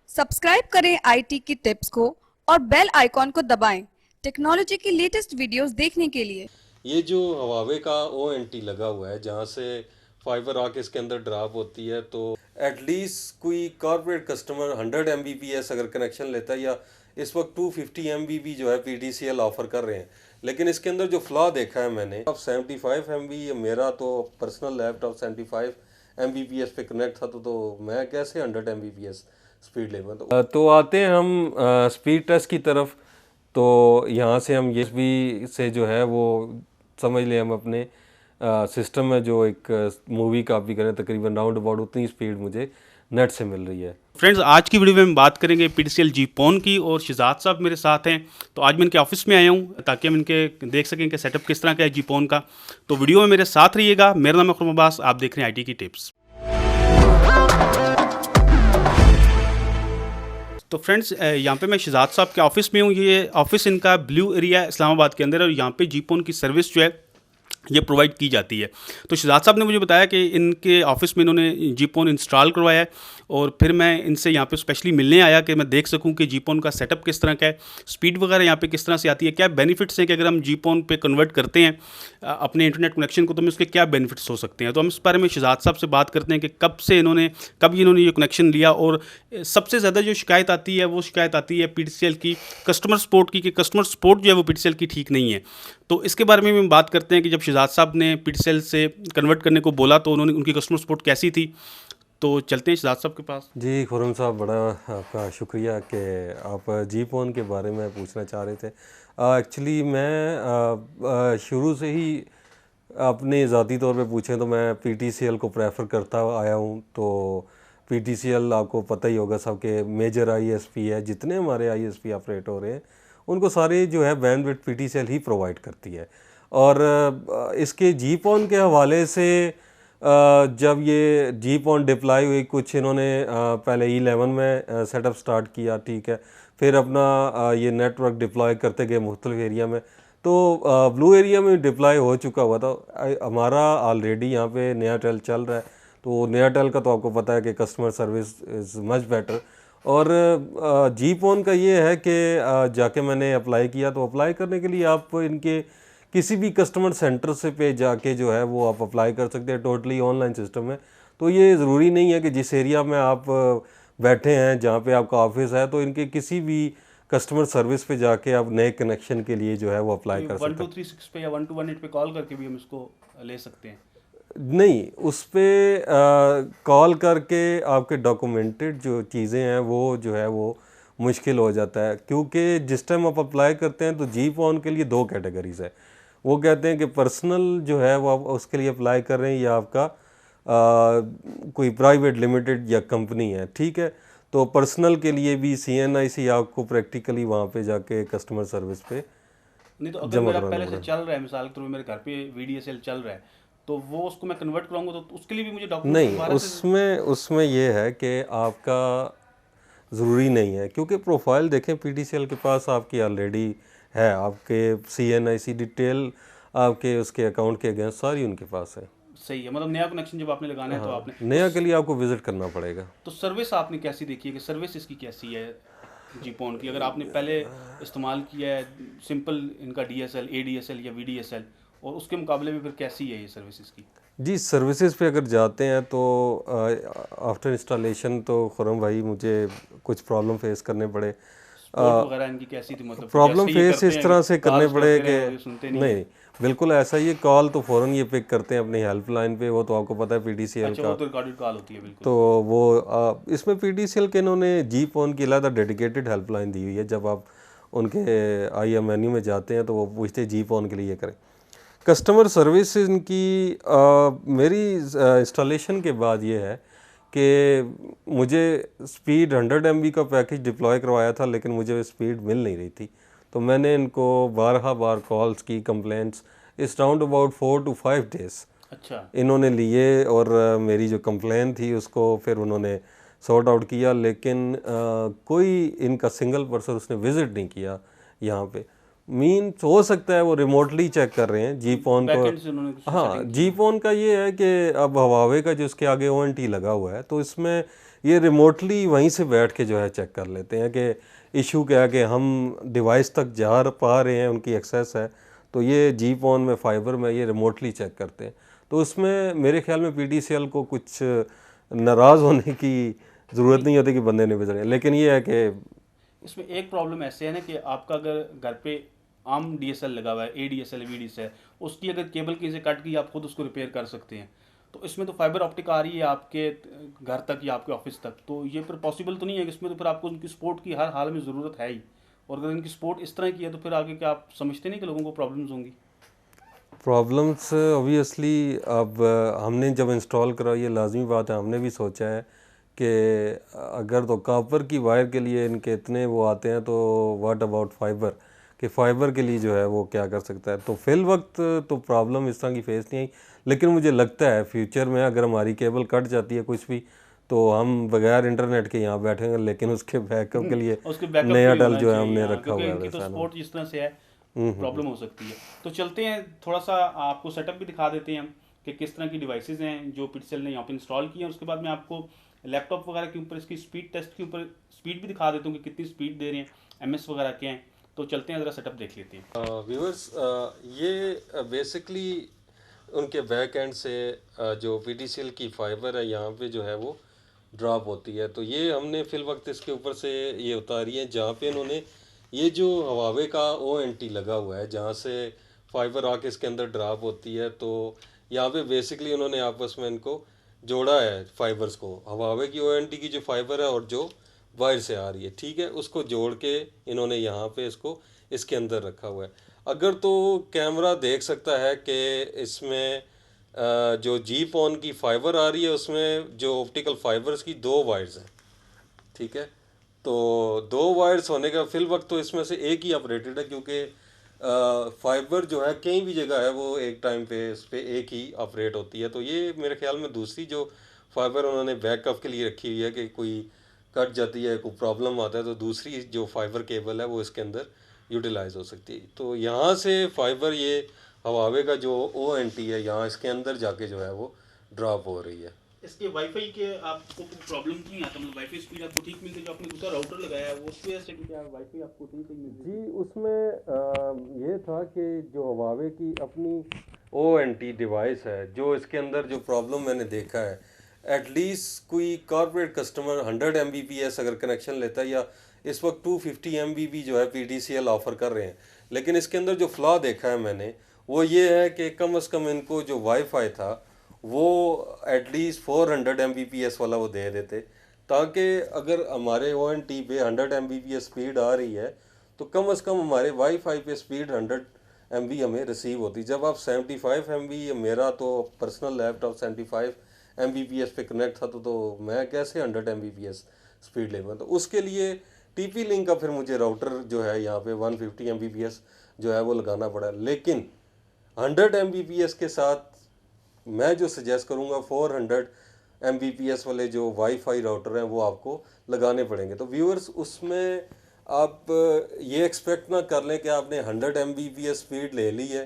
Subscribe करें IT की tips को और बेल आइकॉन को दबाएं टेक्नोलॉजी की लेटेस्ट वीडियोस देखने के लिए। ये जो हवावे का ONT लगा हुआ है जहाँ से फाइबर आके इसके अंदर ड्रॉप होती है, तो एटलीस्ट कोई कॉर्पोरेट कस्टमर 100 Mbps अगर कनेक्शन लेता है, या इस वक्त 250 MBp जो है PTCL ऑफर कर रहे हैं, लेकिन इसके अंदर जो फ्लॉ देखा है मैंने, अब 75 MB, मेरा तो पर्सनल लैपटॉप 75 Mbps पे कनेक्ट था, तो मैं कैसे 100 Mbps स्पीड लेगा। तो आते हैं हम स्पीड टेस्ट की तरफ। तो यहाँ से हम USB से जो है वो समझ लें हम अपने सिस्टम में जो एक मूवी कॉपी करें, तकरीबन राउंड अबाउट उतनी स्पीड मुझे नेट से मिल रही है। फ्रेंड्स, आज की वीडियो में हम बात करेंगे PTCL जीपॉन की और शिजात साहब मेरे साथ हैं। तो आज मैं इनके ऑफिस में आया हूँ ताकि हम इनके देख सकें कि सेटअप किस तरह का है जीपॉन का। तो वीडियो में मेरे साथ रहिएगा। मेरा नाम है खुरम अब्बास, आप देख रहे हैं IT की टिप्स। तो फ्रेंड्स, यहाँ पे मैं शिजात साहब के ऑफिस में हूँ। ये ऑफिस इनका ब्लू एरिया इस्लामाबाद के अंदर है और यहाँ पे जीपॉन की सर्विस जो है ये प्रोवाइड की जाती है। तो शिजात साहब ने मुझे बताया कि इनके ऑफिस में इन्होंने जीपॉन इंस्टॉल करवाया है और फिर मैं इनसे यहाँ पे स्पेशली मिलने आया कि मैं देख सकूँ कि जीपॉन का सेटअप किस तरह का है, स्पीड वगैरह यहाँ पे किस तरह से आती है, क्या बेनिफिट्स हैं कि अगर हम जीपॉन पे कन्वर्ट करते हैं अपने इंटरनेट कनेक्शन को तो हमें उसके क्या बेनिफिट्स हो सकते हैं। तो हम इस बारे में शिजात साहब से बात करते हैं कि कब इन्होंने ये कनेक्शन लिया और सबसे ज़्यादा जो शिकायत आती है वो शिकायत आती है PTCL की कस्टमर सपोर्ट की, कि कस्टमर सपोर्ट जो है वो PTCL की ठीक नहीं है। तो इसके बारे में हम बात करते हैं कि जब शिजात साहब ने PTCL से कन्वर्ट करने को बोला तो उन्होंने उनकी कस्टमर सपोर्ट कैसी थी। तो चलते हैं शिजात साहब के पास। जी खुरम साहब, बड़ा आपका शुक्रिया कि आप जीपॉन के बारे में पूछना चाह रहे थे। एक्चुअली मैं शुरू से ही अपने ज़ाती तौर पे पूछें तो मैं PTCL को प्रेफर करता आया हूँ। तो PTCL आपको पता ही होगा सब के मेजर ISP है, जितने हमारे ISP ऑपरेट हो रहे हैं उनको सारे जो है बैंडविड्थ PTCL ही प्रोवाइड करती है। और इसके जीपॉन के हवाले से जब ये जीपॉन डिप्लॉय हुई, कुछ इन्होंने पहले E11 में सेटअप स्टार्ट किया, ठीक है, फिर अपना ये नेटवर्क डिप्लॉय करते गए मुख्तलिफ एरिया में। तो ब्लू एरिया में डिप्लॉय हो चुका हुआ था हमारा ऑलरेडी, यहाँ पे नया टेल चल रहा है। तो नया टेल का तो आपको पता है कि customer service is much better. और जीपॉन का ये है कि जाके मैंने अप्लाई किया, तो अप्लाई करने के लिए आप इनके किसी भी कस्टमर सेंटर से पे जाके जो है वो आप अप्लाई कर सकते हैं, टोटली ऑनलाइन सिस्टम है। तो ये ज़रूरी नहीं है कि जिस एरिया में आप बैठे हैं, जहाँ पे आपका ऑफिस है, तो इनके किसी भी कस्टमर सर्विस पे जाके आप नए कनेक्शन के लिए जो है वो अप्लाई कर सकते हैं। 1236 पे या 1218 पे कॉल करके भी हम इसको ले सकते हैं। नहीं, उस पर कॉल करके आपके डॉक्यूमेंटेड जो चीज़ें हैं वो जो है वो मुश्किल हो जाता है, क्योंकि जिस टाइम आप अप्लाई करते हैं तो जीपॉन के लिए 2 कैटेगरीज है। वो कहते हैं कि पर्सनल जो है वो आप उसके लिए अप्लाई कर रहे हैं, या आपका कोई प्राइवेट लिमिटेड या कंपनी है, ठीक है। तो पर्सनल के लिए भी CNIC आपको प्रैक्टिकली वहाँ पे जाके कस्टमर सर्विस पे नहीं तो अगर जमा मेरा कराना पहले से पड़ेगा। चल रहा है, मिसाल के तौर पे मेरे घर पे VDSL चल रहा है, तो वो उसको मैं कन्वर्ट कराऊंगा तो उसके लिए भी मुझे डॉक्यूमेंट्स नहीं, दोबारा से। उसमें ये है कि आपका ज़रूरी नहीं है, क्योंकि प्रोफाइल देखें PTCL के पास आपकी ऑलरेडी है, आपके CNIC डिटेल आपके उसके अकाउंट के अगेंस्ट सारी उनके पास है। सही है, मतलब नया कनेक्शन जब आपने लगाना है तो हाँ, आपने नया के लिए आपको विज़िट करना पड़ेगा। तो सर्विस आपने कैसी देखी है कि सर्विस इसकी कैसी है जीपॉन की, अगर आपने पहले इस्तेमाल किया है सिंपल इनका DSL ADSL या VDSL, और उसके मुकाबले में फिर कैसी है ये सर्विस इसकी। जी, सर्विसेज पे अगर जाते हैं तो आफ्टर इंस्टॉलेशन तो खुरम भाई मुझे कुछ प्रॉब्लम फेस करने पड़े। सपोर्ट वगैरह इनकी कैसी थी, मतलब कि प्रॉब्लम जैसे ये फेस करते इस हैं तरह से करने कॉल्स पड़े करते कि रहे और ये सुनते नहीं नहीं, है। बिल्कुल ऐसा ही, कॉल तो फ़ौरन ये पिक करते हैं अपनी हेल्पलाइन पे, वो तो आपको पता है PTCL अच्छा, का। वो तो रिकॉर्डेड कॉल होती है बिल्कुल। तो वो इसमें PTCL के इन्होंने जीपॉन की अलग डेडिकेटेड हेल्पलाइन दी हुई है। जब आप उनके IM मेन्यू में जाते हैं तो वो पूछते हैं जीपॉन के लिए करें। कस्टमर सर्विस इनकी मेरी इंस्टॉलेशन के बाद ये है कि मुझे स्पीड 100 MB का पैकेज डिप्लॉय करवाया था, लेकिन मुझे स्पीड मिल नहीं रही थी। तो मैंने इनको बार कॉल्स की, कंप्लेंट्स, इस राउंड अबाउट 4 to 5 डेज़ अच्छा, इन्होंने लिए, और मेरी जो कंप्लेन थी उसको फिर उन्होंने सॉर्ट आउट किया, लेकिन कोई इनका सिंगल पर्सन उसने विज़िट नहीं किया यहाँ पे। हो सकता है वो रिमोटली चेक कर रहे हैं जीपॉन को। बैकएंड से उन्होंने कुछ हाँ, सेटिंग की है। जीपॉन का ये है कि अब हवावे का जो उसके आगे ONT लगा हुआ है, तो इसमें ये रिमोटली वहीं से बैठ के जो है चेक कर लेते हैं कि इशू क्या है, कि हम डिवाइस तक जा पा रहे हैं, उनकी एक्सेस है, तो ये जीपॉन में फाइबर में ये रिमोटली चेक करते हैं। तो उसमें मेरे ख्याल में PTCL को कुछ नाराज़ होने की ज़रूरत नहीं होती कि बंदे नहीं बज रहे, लेकिन ये है कि इसमें एक प्रॉब्लम ऐसे है ना कि आपका अगर घर पे आम DSL लगा हुआ है, ADSL VDSL है, उसकी अगर केबल कहीं से कट गई आप खुद उसको रिपेयर कर सकते हैं। तो इसमें तो फाइबर ऑप्टिक आ रही है आपके घर तक या आपके ऑफिस तक, तो ये फिर पॉसिबल तो नहीं है कि इसमें तो फिर आपको उनकी सपोर्ट की हर हाल में ज़रूरत है ही। और अगर इनकी सपोर्ट इस तरह की है तो फिर आगे क्या आप समझते नहीं कि लोगों को प्रॉब्लम्स होंगी? प्रॉब्लम्स ऑब्वियसली अब हमने जब इंस्टॉल करा, ये लाजमी बात है, हमने भी सोचा है कि अगर तो कॉपर की वायर के लिए इनके इतने वो आते हैं, तो व्हाट अबाउट फाइबर, कि फ़ाइबर के लिए जो है वो क्या कर सकता है। तो फिल वक्त तो प्रॉब्लम इस तरह की फेस नहीं आई, लेकिन मुझे लगता है फ्यूचर में अगर हमारी केबल कट जाती है कुछ भी, तो हम बगैर इंटरनेट के यहाँ बैठेंगे, लेकिन उसके बैकअप के लिए उसके बैकअप के नया लिए डल होना जो है चाहिए, हमने हाँ, रखा क्योंकि हुआ है इनकी तो वैसा ना। सपोर्ट जिस तरह से है प्रॉब्लम हो सकती है। तो चलते हैं थोड़ा सा आपको सेटअप भी दिखा देते हैं हम कि किस तरह की डिवाइसेस हैं जो PTCL ने यहाँ पे इंस्टॉल की हैं। उसके बाद मैं आपको लैपटॉप वगैरह के ऊपर इसकी स्पीड टेस्ट के ऊपर स्पीड भी दिखा देता हूँ कि कितनी स्पीड दे रहे हैं, MS वगैरह के हैं। तो चलते हैं ज़रा सेटअप देख लेते हैं। व्यूअर्स, ये बेसिकली उनके बैक एंड से जो PTCL की फाइबर है यहाँ पे जो है वो ड्रॉप होती है। तो ये हमने फिल वक्त इसके ऊपर से ये उतारी है, जहाँ पे इन्होंने ये जो हवावे का ONT लगा हुआ है, जहाँ से फाइबर आके इसके अंदर ड्रॉप होती है, तो यहाँ पे बेसिकली उन्होंने आपस में इनको जोड़ा है फाइबर्स को, हवावे की ONT की जो फाइबर है और जो वायर से आ रही है, ठीक है, उसको जोड़ के इन्होंने यहाँ पे इसको इसके अंदर रखा हुआ है। अगर तो कैमरा देख सकता है कि इसमें जो जीपॉन की फाइबर आ रही है, उसमें जो ऑप्टिकल फाइबर्स की 2 वायर्स हैं, ठीक है। तो 2 वायर्स होने का फिल वक्त तो इसमें से एक ही ऑपरेटेड है, क्योंकि फाइबर जो है कहीं भी जगह है वो एक टाइम पे इस पे एक ही ऑपरेट होती है। तो ये मेरे ख्याल में दूसरी जो फाइबर उन्होंने बैकअप के लिए रखी हुई है कि कोई कट जाती है, कोई प्रॉब्लम आता है, तो दूसरी जो फाइबर केबल है वो इसके अंदर यूटिलाइज हो सकती है। तो यहाँ से फाइबर ये हवावे का जो ONT है यहाँ इसके अंदर जाके जो है वो ड्रॉप हो रही है। इसके वाईफाई के आपको प्रॉब्लम नहीं आता, मतलब वाईफाई स्पीड आपको ठीक मिलती है? जो आपने दूसरा राउटर लगाया है वो उसकी वजह से क्या वाईफाई आपको ठीक मिल रही है? जी, उसमें ये था कि जो हवावे की अपनी ONT डिवाइस है, जो इसके अंदर जो प्रॉब्लम मैंने देखा है, एटलीस्ट कोई कॉर्पोरेट कस्टमर 100 Mbps अगर कनेक्शन लेता है, या इस वक्त 250 MB जो है PTCL ऑफ़र कर रहे हैं, लेकिन इसके अंदर जो फ्लॉ देखा है मैंने वो ये है कि कम से कम इनको जो वाईफाई था वो एटलीस्ट 400 Mbps वाला वो दे देते, ताकि अगर हमारे ONT पे 100 Mbps स्पीड आ रही है, तो कम से कम हमारे वाईफाई पे स्पीड 100 MB हमें रिसीव होती। जब आप 75 MB, मेरा तो पर्सनल लैपटॉप 75 Mbps पे कनेक्ट था, तो मैं कैसे 100 Mbps स्पीड लेगा। तो उसके लिए TP लिंक का फिर मुझे राउटर जो है यहाँ पे 150 Mbps जो है वो लगाना पड़ा, लेकिन 100 Mbps के साथ मैं जो सजेस्ट करूँगा 400 Mbps वाले जो वाईफाई राउटर हैं वो आपको लगाने पड़ेंगे। तो व्यूअर्स, उसमें आप ये एक्सपेक्ट ना कर लें कि आपने 100 Mbps स्पीड ले ली है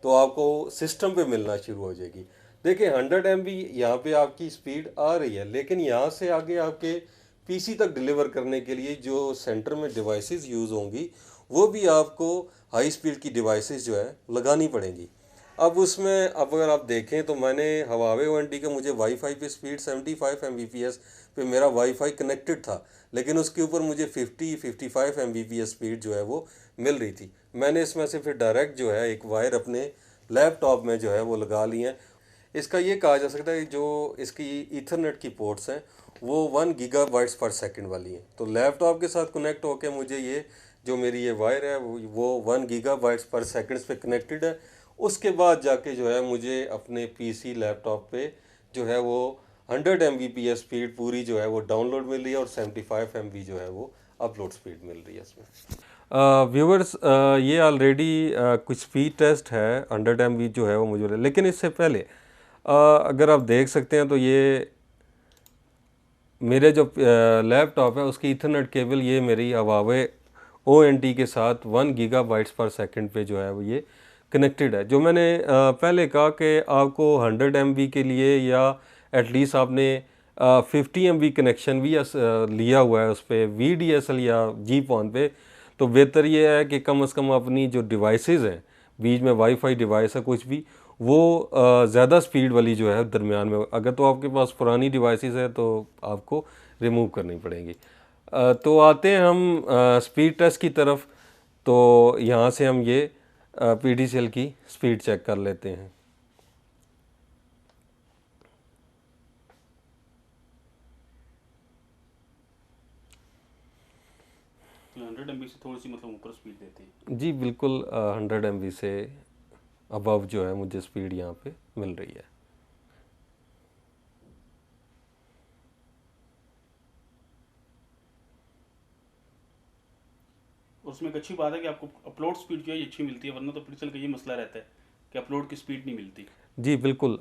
तो आपको सिस्टम पे मिलना शुरू हो जाएगी। देखिए 100 MB यहाँ पे आपकी स्पीड आ रही है, लेकिन यहाँ से आगे आपके PC तक डिलीवर करने के लिए जो सेंटर में डिवाइसेस यूज़ होंगी वो भी आपको हाई स्पीड की डिवाइसेस जो है लगानी पड़ेंगी। अब उसमें अब अगर आप देखें तो मैंने हवावे ONT का मुझे वाईफाई पे स्पीड 75 Mbps पे मेरा वाईफाई कनेक्टेड था, लेकिन उसके ऊपर मुझे 50-55 Mbps स्पीड जो है वो मिल रही थी। मैंने इसमें से फिर डायरेक्ट जो है एक वायर अपने लैपटॉप में जो है वो लगा ली है। इसका ये कहा जा सकता है कि जो इसकी ईथरनेट की पोर्ट्स हैं वो 1 गीगाबाइट्स पर सेकंड वाली हैं। तो लैपटॉप के साथ कनेक्ट होकर मुझे ये जो मेरी ये वायर है वो 1 गीगाबाइट्स पर सेकंड्स पे कनेक्टेड है। उसके बाद जाके जो है मुझे अपने PC लैपटॉप पे जो है वो 100 Mbps स्पीड पूरी जो है वो डाउनलोड मिल रही है और 75 MB जो है वो अपलोड स्पीड मिल रही है इसमें। व्यूअर्स, ये ऑलरेडी कुछ स्पीड टेस्ट है 100 MB जो है वो मुझे, लेकिन इससे पहले अगर आप देख सकते हैं तो ये मेरे जो लैपटॉप है उसकी ईथरनेट केबल ये मेरी हवावे ONT के साथ 1 गीगाबाइट्स पर सेकंड पे जो है वो ये कनेक्टेड है। जो मैंने पहले कहा कि आपको 100 MB के लिए या एटलीस्ट आपने 50 MB कनेक्शन भी लिया हुआ है उस पर VDSL या GPON पे, तो बेहतर ये है कि कम से कम अपनी जो डिवाइसेस हैं, बीच में वाईफाई डिवाइस है कुछ भी, वो ज़्यादा स्पीड वाली जो है दरमियान में, अगर तो आपके पास पुरानी डिवाइसेस है तो आपको रिमूव करनी पड़ेंगी। तो आते हैं हम स्पीड टेस्ट की तरफ। तो यहाँ से हम ये PDCL की स्पीड चेक कर लेते हैं। 100 MB से थोड़ी सी मतलब ऊपर स्पीड देती है। जी बिल्कुल, 100 MB से अबव जो है मुझे स्पीड यहाँ पे मिल रही है। और उसमें एक अच्छी बात है कि आपको अपलोड स्पीड जो है ये अच्छी मिलती है, वरना तो पिक्सल का ये मसला रहता है कि अपलोड की स्पीड नहीं मिलती। जी बिल्कुल,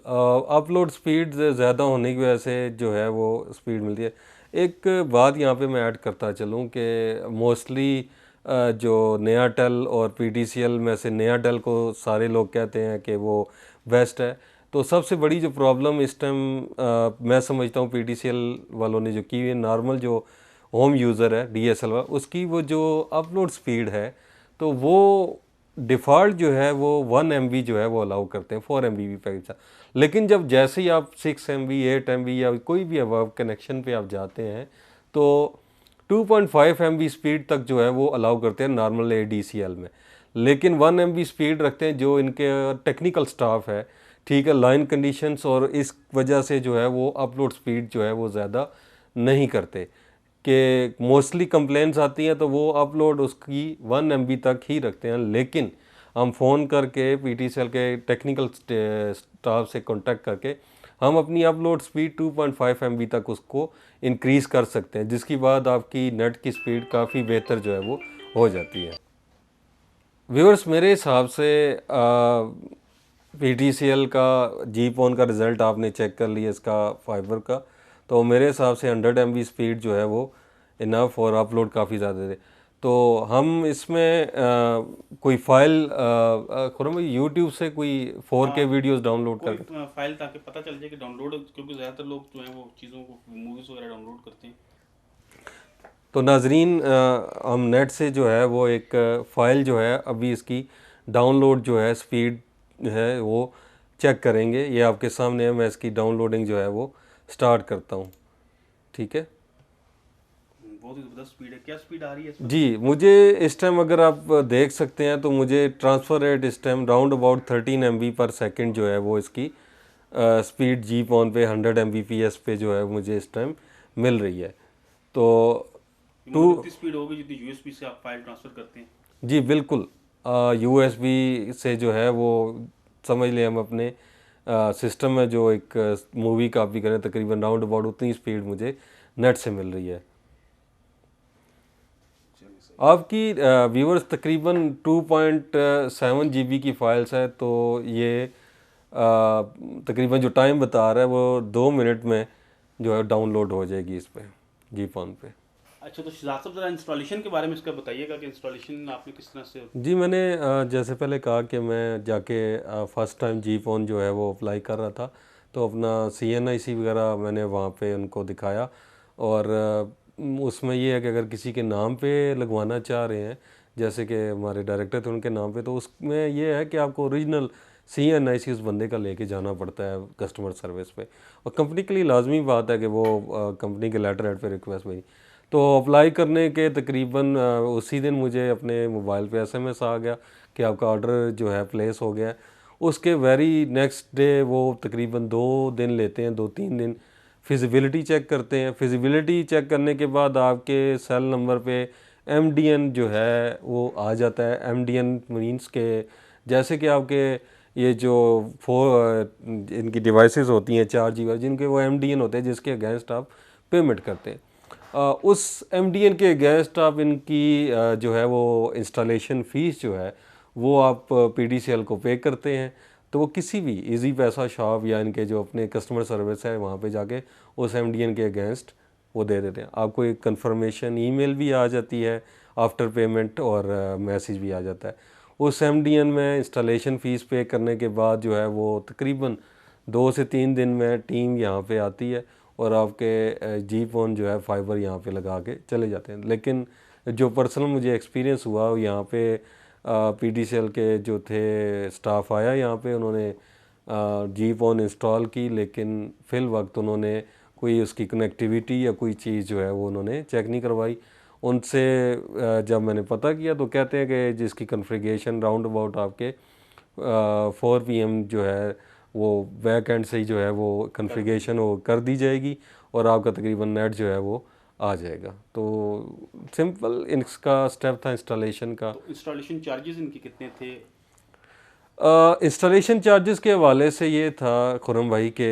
अपलोड स्पीड ज़्यादा होने की वजह से जो है वो स्पीड मिलती है। एक बात यहाँ पे मैं ऐड करता चलूँ कि मोस्टली जो नया टेल और PDCL में से नया टेल को सारे लोग कहते हैं कि वो बेस्ट है। तो सबसे बड़ी जो प्रॉब्लम इस टाइम मैं समझता हूँ PDCL वालों ने जो की है, नॉर्मल जो होम यूज़र है DSL वाला, उसकी वो जो अपलोड स्पीड है तो वो डिफ़ॉल्ट जो है वो 1 MB जो है वो अलाउ करते हैं 4 MB भी पैकेज था। लेकिन जब जैसे ही आप 6 MB 8 MB या कोई भी अब कनेक्शन पे आप जाते हैं तो 2.5 MB स्पीड तक जो है वो अलाउ करते हैं नॉर्मल ADCL में, लेकिन 1 MB स्पीड रखते हैं जो इनके टेक्निकल स्टाफ है, ठीक है, लाइन कंडीशंस, और इस वजह से जो है वो अपलोड स्पीड जो है वो ज़्यादा नहीं करते कि मोस्टली कंप्लेंट्स आती हैं तो वो अपलोड उसकी 1 MB तक ही रखते हैं। लेकिन हम फ़ोन करके PDCL के टेक्निकल स्टाफ से कांटेक्ट करके हम अपनी अपलोड स्पीड 2.5 MB तक उसको इंक्रीज़ कर सकते हैं, जिसकी बाद आपकी नेट की स्पीड काफ़ी बेहतर जो है वो हो जाती है। व्यूअर्स, मेरे हिसाब से PDCL का GPON का रिज़ल्ट आपने चेक कर लिया इसका फाइबर का, तो मेरे हिसाब से 100 MB स्पीड जो है वो इनफ, और अपलोड काफ़ी ज़्यादा थे। तो हम इसमें कोई फ़ाइल खुरम यूट्यूब से कोई 4K वीडियोस डाउनलोड कोई कर फाइल ताकि पता चल जाए कि डाउनलोड, क्योंकि ज़्यादातर लोग जो हैं वो चीज़ों को मूवीज़ वगैरह डाउनलोड करते हैं। तो नाजरीन, हम नेट से जो है वो एक फ़ाइल जो है अभी इसकी डाउनलोड जो है स्पीड है वो चेक करेंगे। ये आपके सामने है, मैं इसकी डाउनलोडिंग जो है वो स्टार्ट करता हूँ। ठीक है बहुत ही ज़बरदस्त स्पीड है। क्या स्पीड आ रही है इसमें? जी, मुझे इस टाइम अगर आप देख सकते हैं तो मुझे ट्रांसफ़र रेट इस टाइम राउंड अबाउट 13 MB पर सेकंड जो है वो इसकी स्पीड GPON पे 100 Mbps पे जो है मुझे इस टाइम मिल रही है। तो मतलब इतनी स्पीड होगी जितनी USB से आप फाइल ट्रांसफ़र करते हैं। जी बिल्कुल, USB से जो है वो समझ लें हम अपने सिस्टम में जो एक मूवी कॉपी करें, तकरीबन राउंड अबाउट उतनी स्पीड मुझे नेट से मिल रही है। आपकी व्यूअर्स तकरीबन 2.7 GB की फ़ाइल्स है, तो ये तकरीबन जो टाइम बता रहा है वो 2 मिनट में जो है डाउनलोड हो जाएगी इस पे GPON पे। अच्छा, तो शहजाद साहब ज़रा इंस्टॉलेशन के बारे में इसका बताइएगा कि इंस्टॉलेशन आपने किस तरह से। जी, मैंने जैसे पहले कहा कि मैं जाके फ़र्स्ट टाइम GPON जो है वो अप्लाई कर रहा था, तो अपना CNIC वगैरह मैंने वहाँ पे उनको दिखाया, और उसमें ये है कि अगर किसी के नाम पे लगवाना चाह रहे हैं, जैसे कि हमारे डायरेक्टर थे उनके नाम पे, तो उसमें ये है कि आपको ओरिजिनल CNIC उस बंदे का लेके जाना पड़ता है कस्टमर सर्विस पे, और कंपनी के लिए लाजमी बात है कि वो कंपनी के लेटर हेड पे रिक्वेस्ट भेजी। तो अप्लाई करने के तकरीबन उसी दिन मुझे अपने मोबाइल पे SMS आ गया कि आपका ऑर्डर जो है प्लेस हो गया है। उसके वेरी नेक्स्ट डे वो तकरीबन 2 दिन लेते हैं, 2-3 दिन फिजिबिलिटी चेक करते हैं। फिजिबिलिटी चेक करने के बाद आपके सेल नंबर पे MDN जो है वो आ जाता है। MDN मीन्स के जैसे कि आपके ये जो इनकी डिवाइसेस होती हैं 4G जिनके वो MDN होते हैं जिसके अगेंस्ट आप पेमेंट करते हैं, उस MDN के अगेंस्ट आप इनकी जो है वो इंस्टॉलेशन फ़ीस जो है वो आप PDCL को पे करते हैं। तो वो किसी भी इजी पैसा शॉप या इनके जो अपने कस्टमर सर्विस है वहाँ पे जाके उस MDN के अगेंस्ट वो दे देते हैं। आपको एक कंफर्मेशन ईमेल भी आ जाती है आफ्टर पेमेंट, और मैसेज भी आ जाता है। उस MDN में इंस्टॉलेशन फ़ीस पे करने के बाद जो है वो तकरीबन 2 से 3 दिन में टीम यहाँ पे आती है, और आपके जी फ़ोन जो है फाइबर यहाँ पे लगा के चले जाते हैं। लेकिन जो पर्सनल मुझे एक्सपीरियंस हुआ यहाँ पे PTCL के जो थे स्टाफ आया यहाँ पे, उन्होंने जी फ़ोन इंस्टॉल की, लेकिन फिल वक्त उन्होंने कोई उसकी कनेक्टिविटी या कोई चीज़ जो है वो उन्होंने चेक नहीं करवाई। उनसे जब मैंने पता किया तो कहते हैं कि जिसकी कन्फिगरेशन राउंड अबाउट आपके 4 PM जो है वो बैक एंड से ही जो है वो कन्फिगरेशन वो कर दी जाएगी और आपका तकरीबन नेट जो है वो आ जाएगा। तो सिंपल इसका स्टेप था इंस्टॉलेशन का। तो इंस्टॉलेशन चार्जेस इनके कितने थे? इंस्टॉलेशन चार्जेस के हवाले से ये था खुरम भाई कि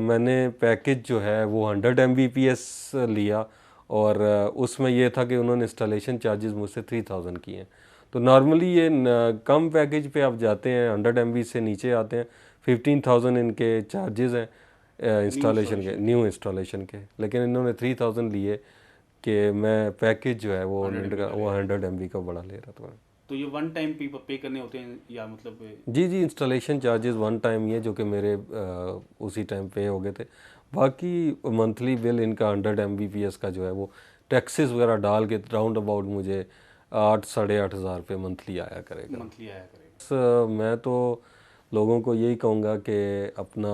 मैंने पैकेज जो है वो 100 Mbps लिया और उसमें ये था कि उन्होंने इंस्टॉलेशन चार्जेस मुझसे 3000 किए हैं। तो नॉर्मली ये कम पैकेज पे आप जाते हैं 100 MB से नीचे आते हैं 15,000 इनके चार्जेस हैं इंस्टॉलेशन के, न्यू इंस्टॉलेशन के। लेकिन इन्होंने 3000 लिए कि मैं पैकेज जो है वो 100 MB का बड़ा ले रहा था। तो ये वन टाइम पे करने होते हैं या मतलब? जी इंस्टॉलेशन चार्जेस वन टाइम ही है जो कि मेरे उसी टाइम पे हो गए थे। बाकी मंथली बिल इनका 100 Mbps का जो है वो टैक्सेस वगैरह डाल के राउंड अबाउट मुझे 8-8,500 रुपये मंथली आया करेगा। मैं तो लोगों को यही कहूँगा कि अपना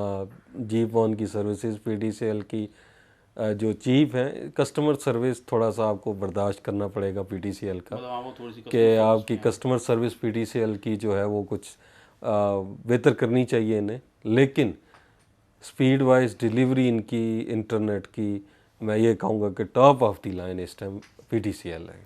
जी फ़ोन की सर्विसेज PTCL की जो चीप है, कस्टमर सर्विस थोड़ा सा आपको बर्दाश्त करना पड़ेगा PTCL का, कि आपकी कस्टमर सर्विस PTCL की जो है वो कुछ बेहतर करनी चाहिए इन्हें। लेकिन स्पीड वाइज डिलीवरी इनकी इंटरनेट की मैं ये कहूँगा कि टॉप ऑफ द लाइन इस टाइम PTCL है।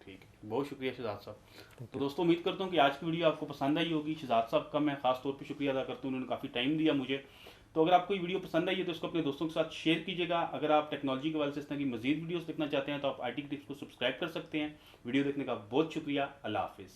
ठीक है, बहुत शुक्रिया शहजाद साहब। तो दोस्तों उम्मीद करता हूँ कि आज की वीडियो आपको पसंद आई होगी। शहजाद साहब का मैं खास तौर पे शुक्रिया अदा करता हूँ, उन्होंने काफ़ी टाइम दिया मुझे। तो अगर आपको ये वीडियो पसंद आई है तो इसको अपने दोस्तों के साथ शेयर कीजिएगा। अगर आप टेक्नोलॉजी के हवाले से इस तरह की मजीद वीडियोस देखना चाहते हैं तो आप IT टिप्स को सब्सक्राइब कर सकते हैं। वीडियो देखने का बहुत शुक्रिया। अल्लाह हाफिज़।